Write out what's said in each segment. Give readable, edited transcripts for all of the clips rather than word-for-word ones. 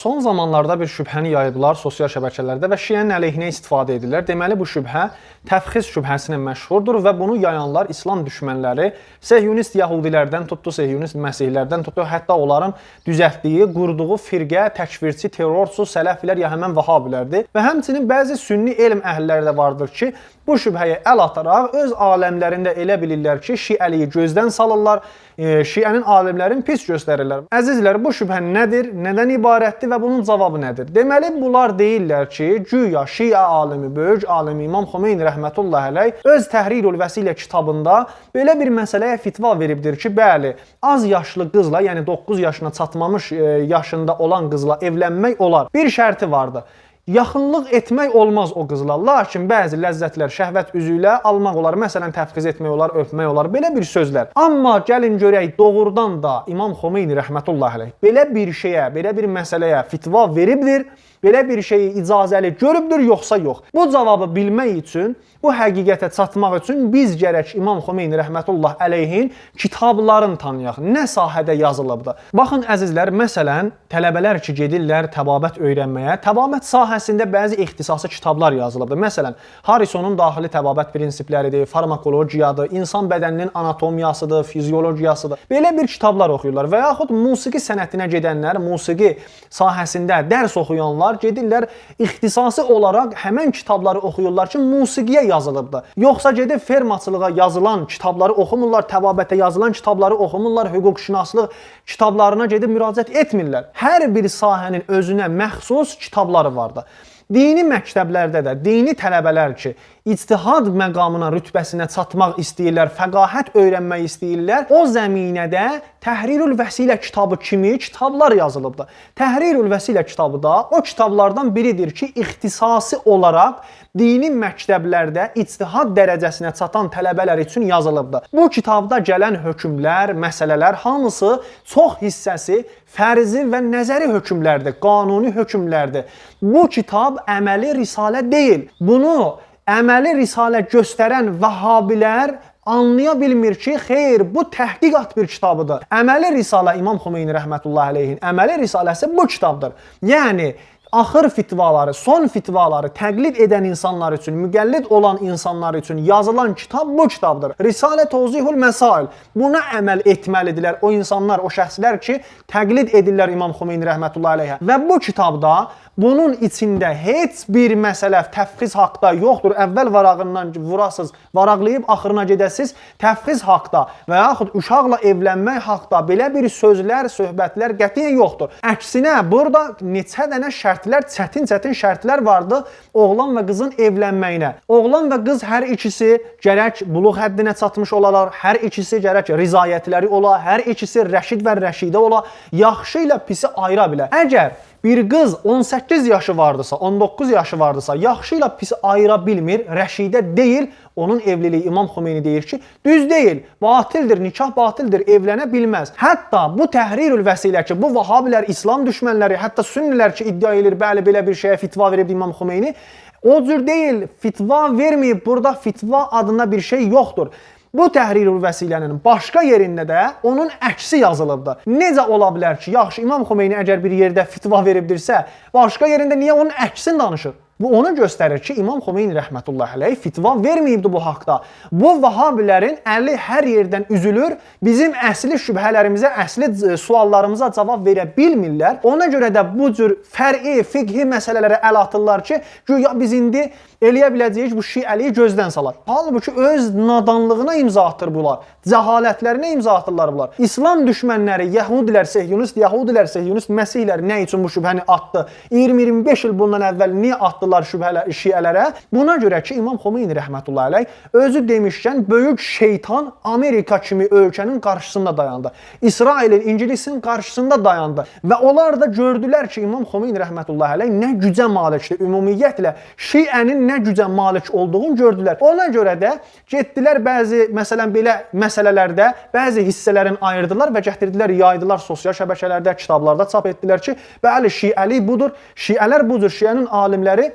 Son zamanlarda bir şübhəni yayıblar sosial şəbəkələrdə və şiənin əleyhinə istifadə edirlər. Deməli, bu şübhə təfxiz şübhəsi ilə məşhurdur və bunu yayanlar İslam düşmənləri Sehyunist Yahudilərdən tutdu, Sehyunist Məsihlərdən tutdu, hətta onların düzəltdiyi, qurduğu firqə, təkfirçi, terrorçu, sələfilər ya həmən Vahabilərdir. Və həmçinin bəzi sünni elm əhliləri də vardır ki, bu şübhəyə əl ataraq öz aləmlərində elə bilirlər ki, şiəliyi gözdən salırlar, şiənin alimlərini pis göstərirlər. Əzizlər, bu şübhə nədir, nədən ibarətdir və bunun cavabı nədir? Deməli, bunlar deyirlər ki, güya şiə alimi, böyük alimi İmam Xomeyni rəhmətullahi əleyh öz Təhrirül Vəsilə kitabında belə bir məsələyə fitva veribdir ki, bəli, az yaşlı qızla, yəni 9 yaşına çatmamış yaşında olan qızla evlənmək olar. Bir şərti vardı. Yaxınlıq etmək olmaz o qızla, lakin bəzi ləzzətlər şəhvət üzü ilə almaq olar, məsələn, təfxiz etmək olar, öpmək olar, belə bir sözlər. Amma gəlin görək, doğrudan da İmam Xomeyni rəhmətullahi əleyh belə bir şeyə, belə bir məsələyə fitva veribdir, belə bir şeyi icazəli görübdür, yoxsa yox. Bu cavabı bilmək üçün, bu həqiqətə çatmaq üçün biz gərək İmam Xomeyni rəhmətullah əleyhin kitablarını tanıyaq. Nə sahədə yazılıbdır? Baxın əzizlər, məsələn, tələbələr ki gedirlər təbabət öyrənməyə, təbabət sahəsində bəzi ixtisası kitablar yazılıbdır. Məsələn, Harrisonun daxili təbabət prinsipləridir, farmakologiyadır, insan bədəninin anatomiyasıdır, fiziologiyasıdır. Belə bir kitablar oxuyurlar və yaxud musiqi sənətinə gedənlər, musiqi sahəsində dərs oxuyanlar gedirlər, ixtisası olaraq həmən kitabları oxuyurlar ki, musiqiyə yazılıbdır. Yoxsa gedib fermaçılığa yazılan kitabları oxumurlar, təbabətə yazılan kitabları oxumurlar, hüquqşünaslıq kitablarına gedib müraciət etmirlər. Hər bir sahənin özünə məxsus kitabları vardır. Dini məktəblərdə də dini tələbələr ki, ictihad məqamına, rütbəsinə çatmaq istəyirlər, fəqahət öyrənmək istəyirlər, o zəminədə Təhrirül Vəsilə kitabı kimi kitablar yazılıbdır. Təhrirül Vəsilə kitabı da o kitablardan biridir ki, ixtisasi olaraq dini məktəblərdə ictihad dərəcəsinə çatan tələbələr üçün yazılıbdır. Bu kitabda gələn hökmlər, məsələlər hamısı çox hissəsi fərzi və nəzəri hökmlərdir, qanuni hökmlərdir. Bu kitab əməli risalə deyil. Bunu əməli risalə göstərən Vəhabilər anlaya bilmir ki, xeyr, bu təhqiqat bir kitabıdır. Əməli risalə İmam Xomeyni rəhmətullahi əleyhin əməli risaləsi bu kitabdır. Yəni, axır fitvaları, son fitvaları təqlid edən insanlar üçün, müqəllid olan insanlar üçün yazılan kitab bu kitabdır. Risalə Tozihul Məsail. Buna əməl etməlidirlər o insanlar, o şəxslər ki, təqlid edirlər İmam Xomeyni rəhmətullahi əleyhə. Və bu kitabda bunun içində heç bir məsələ təfxiz haqda yoxdur. Əvvəl varağından vurasız, varaqlayıb axırına gedəsiz təfxiz haqda və yaxud uşaqla evlənmək haqda belə bir sözlər, söhbətlər qətiyyən yoxdur. Əksinə, burada neçə dənə şərtlər, çətin şərtlər vardı oğlan və qızın evlənməyinə. Oğlan və qız hər ikisi gərək buluğ həddinə çatmış olalar, hər ikisi gərək rizayətləri ola, hər ikisi rəşid və rəşidə ola, yaxşı ilə pisi ayıra bilər. Əgər bir qız 18 yaşı vardısa, 19 yaşı vardısa, yaxşı ilə pisi ayıra bilmir, rəşidə deyil, onun evliliyi İmam Xomeyni deyir ki, düz deyil, batildir, nikah batildir, evlənə bilməz. Hətta bu Təhrirül Vəsilə ki, bu Vahabilər, İslam düşmənləri, hətta sünnilər ki, iddia edir, bəli, belə bir şeyə fitva verib İmam Xomeyni, o cür deyil, fitva verməyib, burada fitva adında bir şey yoxdur. Bu Təhrirül Vəsilənin başqa yerində də onun əksi yazılıbdır. Necə ola bilər ki, yaxşı, İmam Xomeyni əgər bir yerdə fitva veribdirsə, başqa yerində niyə onun əksini danışır? Bu onu göstərir ki, İmam Xomeyni rəhmətullahi əleyh fitva verməyibdi bu haqda. Bu Vahabilərin əli hər yerdən üzülür, bizim əsli şübhələrimizə, əsli suallarımıza cavab verə bilmirlər. Ona görə də bu cür fər'i, fiqhi məsələlərə əl atırlar ki, güya biz indi eləyə biləcəyik bu şiəliyi gözdən salar. Halbuki öz nadanlığına imza atır bunlar, cəhalətlərinə imza atırlar bunlar. İslam düşmənləri, Yəhudilər, Sehyunist, Məsihlər nə üçün bu şübhəni atdı? 20-25 il bundan əvvəl niyə atdılar şiələrə? Buna görə ki, İmam Xomeyni rəhmətullahi əleyh özü demişkən böyük şeytan Amerika kimi ölkənin qarşısında dayandı. İsrailin, İngilisin qarşısında dayandı. Və onlar da gördülər ki, İmam Xomeyni rəhmətullahi əleyh nə gücə malikdir, ümumiyyətlə şiənin nə gücə malik olduğunu gördülər. Ona görə də getdilər bəzi, məsələn, belə məsələlərdə bəzi hissələrin ayırdılar və gətirdilər, yaydılar sosial şəbəkələrdə, kitablarda çap etdilər ki, bəli, şiəlik budur, şiələr budur, şiənin alimləri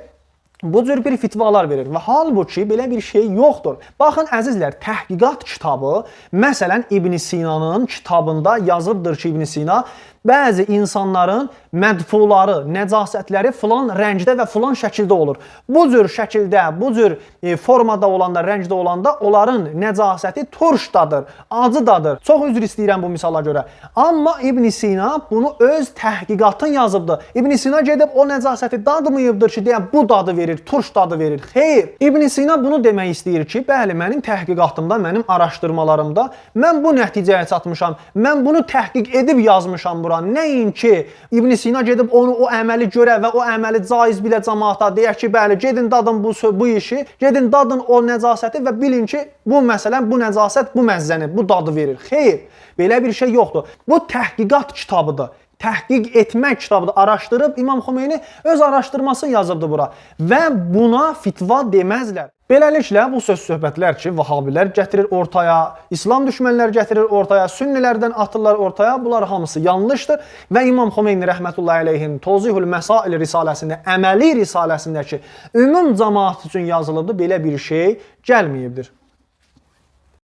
bu cür bir fitvalar verir və halbuki belə bir şey yoxdur. Baxın əzizlər, təhqiqat kitabı, məsələn İbn Sinanın kitabında yazıbdır ki, İbn Sina bəzi insanların mədfuları, nəcasətləri filan rəngdə və filan şəkildə olur. Bu cür şəkildə, bu cür formada olanda, rəngdə olanda onların nəcasəti turşdadır, acıdadır. Çox üzr istəyirəm bu misala görə. Amma İbn Sina bunu öz təhqiqatın yazıbdır. İbn Sina gedib o nəcasəti dadmayıbdır ki, deyən bu dadı verir, turş dadı verir. Xeyr. İbn Sina bunu demək istəyir ki, bəli, mənim təhqiqatımda, mənim araşdırmalarımda mən bu nəticəyə çatmışam. Mən bunu təhqiq edib yazmışam bura. Nəinki İbn Sina gedib onu o əməli görə və o əməli caiz bilə cəmaata deyək ki, bəli, gedin dadın bu işi, gedin dadın o nəcasəti və bilin ki, bu məsələn, bu nəcasət bu məzzəni, bu dadı verir. Xeyr, belə bir şey yoxdur. Bu təhqiqat kitabıdır. Təhqiq etmək kitabıdır. Araşdırıb İmam Xomeyni öz araşdırmasını yazıbdı bura və buna fitva deməzlər. Beləliklə, bu söz-söhbətlər ki, Vahabilər gətirir ortaya, İslam düşmənləri gətirir ortaya, Sünnilərdən atırlar ortaya, bunlar hamısı yanlışdır və İmam Xomeyni rəhmətullahi aleyhin Tozihul Məsail risaləsində, əməli risaləsində ki, ümum cəmaat üçün yazılıbdır, belə bir şey gəlməyibdir.